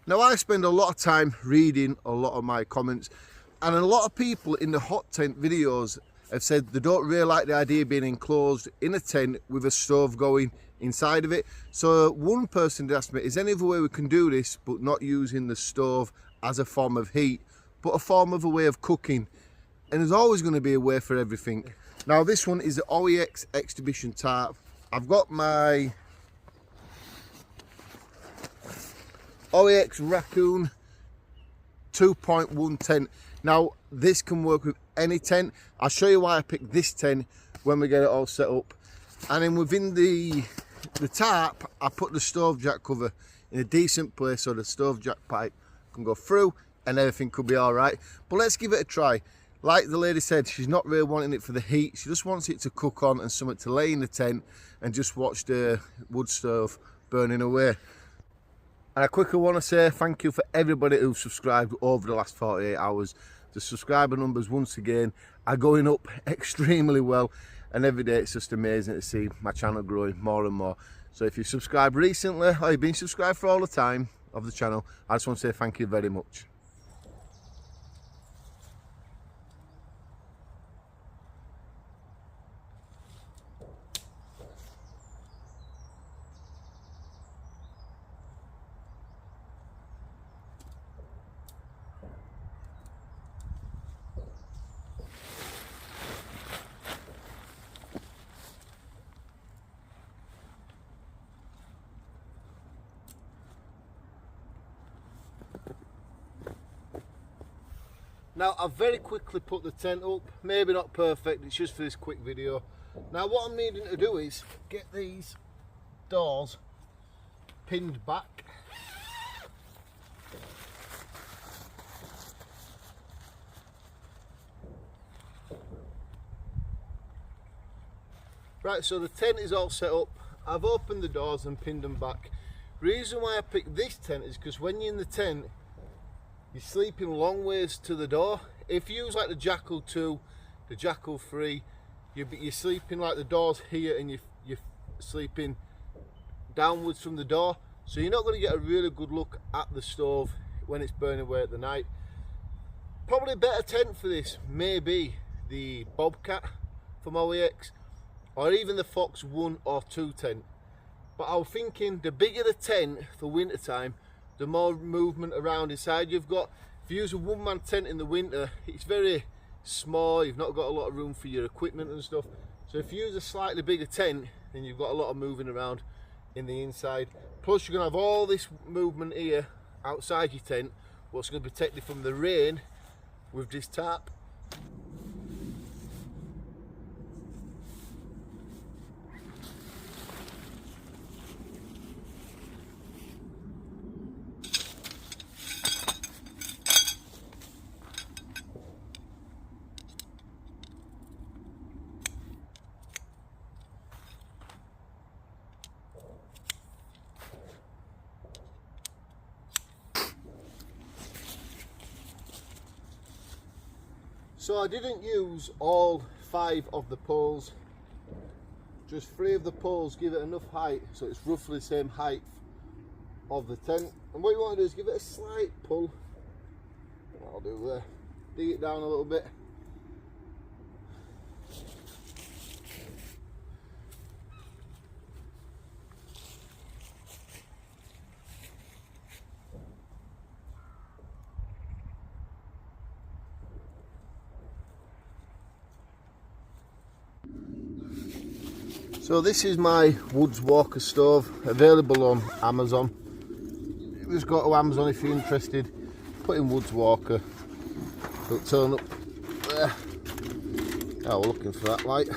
Now I spend a lot of time reading a lot of my comments, and a lot of people in the hot tent videos have said they don't really like the idea of being enclosed in a tent with a stove going inside of it. So one person did ask me, is there any other way we can do this but not using the stove as a form of heat, but a form of a way of cooking? And there's always going to be a way for everything. Now this one is the Oex exhibition tarp. I've got my Oex Raccoon 2.1 tent. Now this can work with any tent. I'll show you why I picked this tent when we get it all set up. And then within the tarp, I put the stove jack cover in a decent place so the stove jack pipe can go through and everything could be all right. But let's give it a try. Like the lady said, she's not really wanting it for the heat. She just wants it to cook on and something to lay in the tent and just watch the wood stove burning away. And I quickly want to say thank you for everybody who subscribed over the last 48 hours. The subscriber numbers once again are going up extremely well, and every day it's just amazing to see my channel growing more and more. So if you've subscribed recently or you've been subscribed for all the time of the channel, I just want to say thank you very much. Now I've very quickly put the tent up, maybe not perfect, it's just for this quick video. Now what I'm needing to do is get these doors pinned back. Right, so the tent is all set up. I've opened the doors and pinned them back. Reason why I picked this tent is because when you're in the tent, you're sleeping long ways to the door. If you use like the Jackal 2, the Jackal 3, you're sleeping like the door's here and you're sleeping downwards from the door. So you're not going to get a really good look at the stove when it's burning away at the night. Probably a better tent for this may be the Bobcat from Oex, or even the Fox 1 or 2 tent. But I was thinking the bigger the tent for winter time, the more movement around inside you've got. If you use a one-man tent in the winter, it's very small, you've not got a lot of room for your equipment and stuff. So if you use a slightly bigger tent, then you've got a lot of moving around in the inside. Plus you're going to have all this movement here outside your tent, what's going to protect you from the rain with this tarp. So I didn't use all 5 of the poles, just 3 of the poles give it enough height so it's roughly the same height of the tent. And what you want to do is give it a slight pull. I'll do there, dig it down a little bit. So this is my Woods Walker stove, available on Amazon. Just go to Amazon if you're interested, put in Woods Walker, it'll turn up there. Oh, we're looking for that light.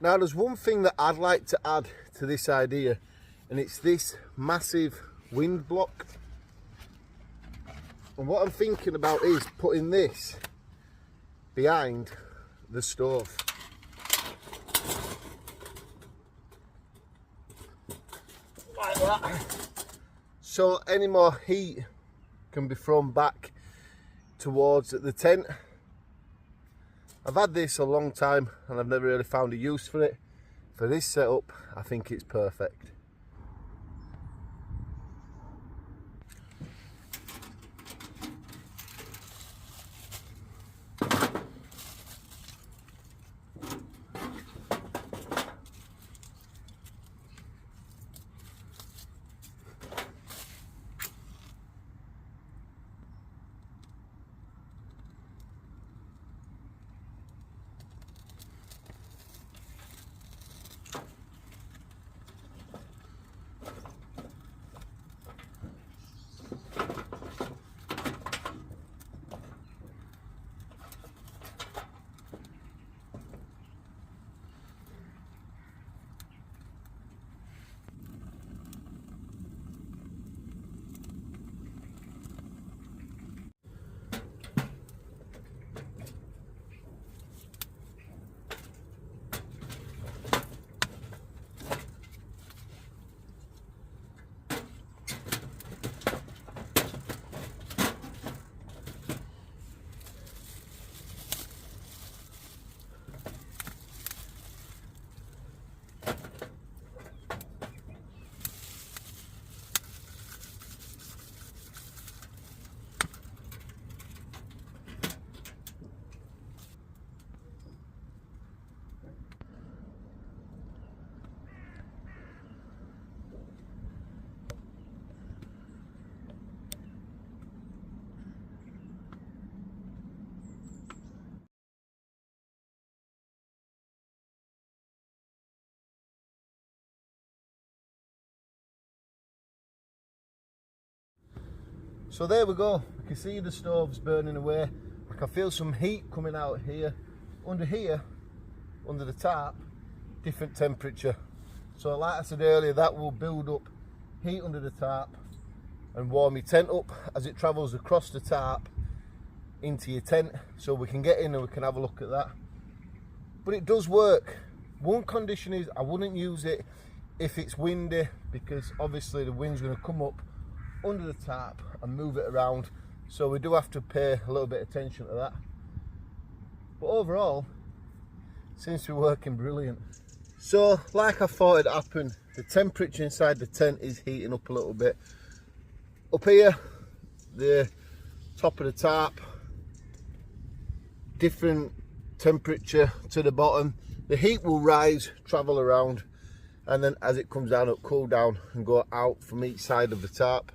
Now there's one thing that I'd like to add to this idea, and it's this massive wind block. And what I'm thinking about is putting this behind the stove. Like that. So any more heat can be thrown back towards the tent. I've had this a long time and I've never really found a use for it. For this setup, I think it's perfect. So there we go. You can see the stove's burning away. I can feel some heat coming out here, under the tarp, different temperature. So like I said earlier, that will build up heat under the tarp and warm your tent up as it travels across the tarp into your tent. So we can get in and we can have a look at that. But it does work. One condition is I wouldn't use it if it's windy, because obviously the wind's going to come up under the tarp and move it around, so we do have to pay a little bit of attention to that. But overall, it seems to be working brilliant. So like I thought it'd happen, the temperature inside the tent is heating up a little bit. Up here, the top of the tarp, different temperature to the bottom. The heat will rise, travel around, and then as it comes down, it'll cool down and go out from each side of the tarp.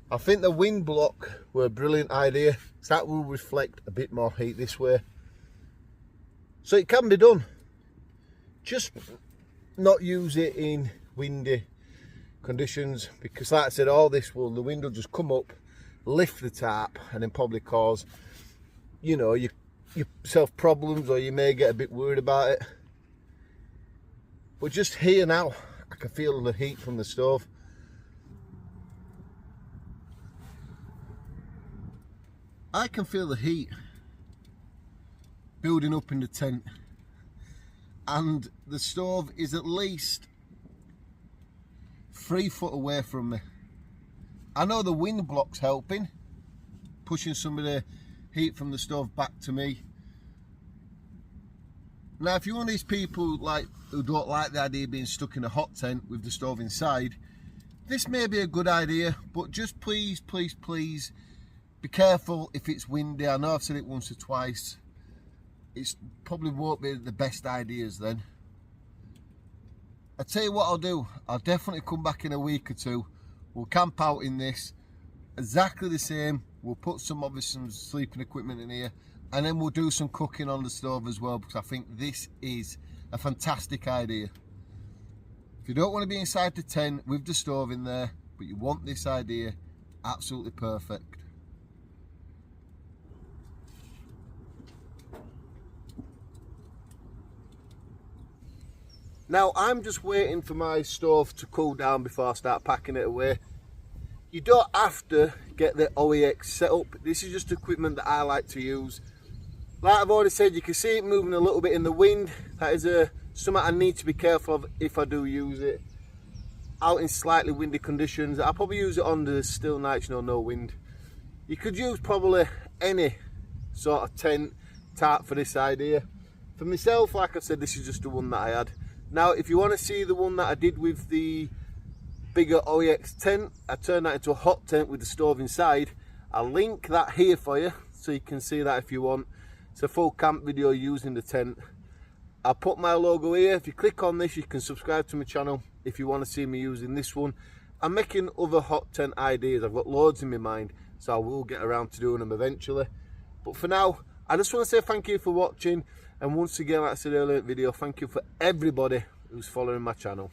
I think the wind block were a brilliant idea, so that will reflect a bit more heat this way. So it can be done. Just not use it in windy conditions, because like I said, all this will, the wind will just come up, lift the tarp, and then probably cause, you know, yourself problems, or you may get a bit worried about it. But just here now, I can feel the heat from the stove. I can feel the heat building up in the tent, and the stove is at least 3 foot away from me. I know the wind block's helping, pushing some of the heat from the stove back to me. Now if you're one of these people who don't like the idea of being stuck in a hot tent with the stove inside, this may be a good idea, but just please, please, please be careful if it's windy. I know I've said it once or twice. It probably won't be the best ideas then. I'll tell you what I'll do. I'll definitely come back in a week or two. We'll camp out in this. Exactly the same. We'll put some sleeping equipment in here. And then we'll do some cooking on the stove as well, because I think this is a fantastic idea. If you don't want to be inside the tent with the stove in there, but you want this idea, absolutely perfect. Now I'm just waiting for my stove to cool down before I start packing it away. You don't have to get the Oex set up. This is just equipment that I like to use. Like I've already said, you can see it moving a little bit in the wind. That is something I need to be careful of if I do use it out in slightly windy conditions. I'll probably use it on the still nights, no wind. You could use probably any sort of tent, tarp for this idea. For myself, like I said, this is just the one that I had. Now, if you want to see the one that I did with the bigger Oex tent, I turned that into a hot tent with the stove inside. I'll link that here for you, so you can see that if you want. It's a full camp video using the tent. I'll put my logo here. If you click on this, you can subscribe to my channel if you want to see me using this one. I'm making other hot tent ideas. I've got loads in my mind, so I will get around to doing them eventually. But for now, I just want to say thank you for watching. And once again, like I said earlier in the video, thank you for everybody who's following my channel.